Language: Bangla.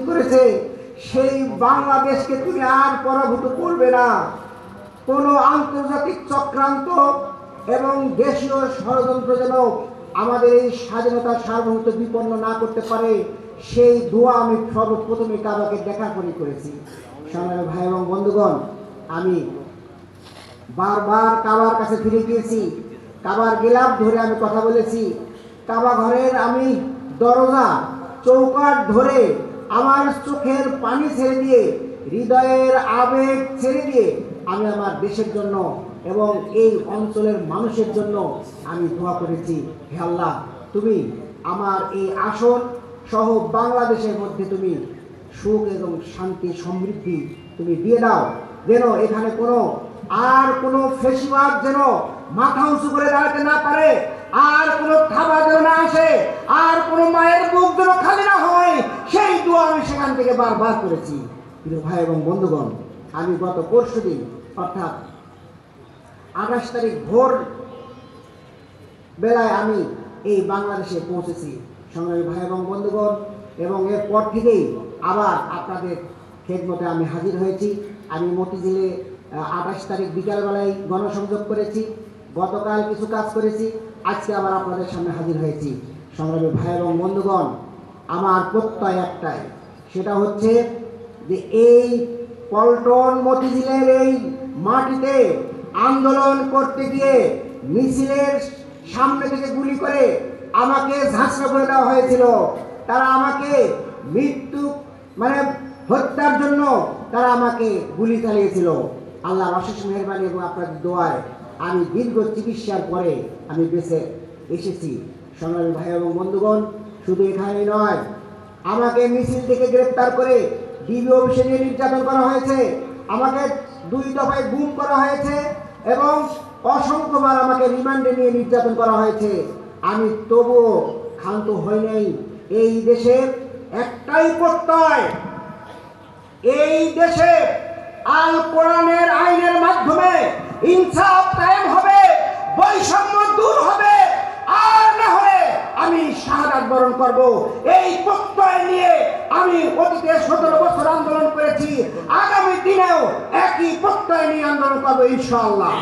করেছে সেই বাংলাদেশকে তুমি আর পরাভূত করবে না। কোনো আন্তর্জাতিক চক্রান্ত এবং দেশীয় ষড়যন্ত্র যেন আমাদের এই স্বাধীনতার সার্বভৌমত্ব বিপন্ন না করতে পারে, সেই দোয়া আমি সর্বপ্রথমে কাবাকে দেখা করেছি। সংগ্রামী ভাই এবং বন্ধুগণ, আমি বারবার কাবার কাছে ফিরে গিয়েছি, কাবার গিলাফ ধরে আমি কথা বলেছি, কাবা ঘরের আমি দরজা চৌকাঠ ধরে আমার চোখের পানি ছেড়ে দিয়ে, হৃদয়ের আবেগ ছেড়ে দিয়ে আমি আমার দেশের জন্য এবং এই অঞ্চলের মানুষের জন্য আমি দোয়া করেছি। হে আল্লাহ, তুমি আমার এই আসন সহ বাংলাদেশের মধ্যে তুমি সুখ এবং শান্তি সমৃদ্ধি তুমি দিয়ে দাও, যেন এখানে কোনো ফেসিবাদ যেন মাথা উঁচু করে দাঁড়াতে না পারে, আর কোনো থাবা যেন না আসে, আর কোনো মায়ের বুক যেন খালি না হয়, সেই দোয়া আমি সেখান থেকে বারবার করেছি। প্রিয় ভাই এবং বন্ধুগণ, আমি গত পরশুদিন অর্থাৎ 28 তারিখ ভোর বেলায় আমি এই বাংলাদেশে পৌঁছেছি। সংগ্রামী ভাই এবং বন্ধুগণ, এবং এরপর থেকেই আবার আপনাদের খেদমতে আমি হাজির হয়েছি। আমি মতিঝিলে 28 তারিখ বিকালবেলায় গণসংযোগ করেছি, গতকাল কিছু কাজ করেছি, আজকে আবার আপনাদের সামনে হাজির হয়েছি। সংগ্রামী ভাই এবং বন্ধুগণ, আমার প্রত্যয় একটাই, সেটা হচ্ছে যে এই পল্টন মতিঝিলের এই মাটিতে আন্দোলন করতে গিয়ে মিছিলের সামনে থেকে গুলি করে আমাকে ঝাঁসরা করে দেওয়া হয়েছিল। তারা আমাকে হত্যার জন্য তারা আমাকে গুলি চালিয়েছিল। আল্লাহর অশেষ মেহেরবানি এবং আপনাদের দোয়ায় আমি দীর্ঘ চিকিৎসার পরে আমি বেঁচে এসেছি। সংগ্রামী ভাই এবং বন্ধুগণ, শুধু এখানেই নয়, আমাকে মিছিল থেকে গ্রেপ্তার করে ডিবি অফিসে নিয়ে নির্যাতন করা হয়েছে, আমাকে 2 দফায় গুম করা হয়েছে এবং অসংখ্যবার আমাকে রিমান্ডে নিয়ে নির্যাতন করা হয়েছে। আমি তবুও ক্ষান্ত হই নাই। এই দেশে একটাই প্রত্যয়, এই দেশে আল কোরআনের আইনের মাধ্যমে ইনসাফ কায়েম হবে, বৈষম্য দূর হবে, আর না হলে আমি শাহাদাত বরণ করব। এই প্রত্যয় নিয়ে আমি অতীতে 17 বছর আন্দোলন করেছি, আগামী দিনেও একই প্রত্যয় নিয়ে আন্দোলন করব ইনশাআল্লাহ।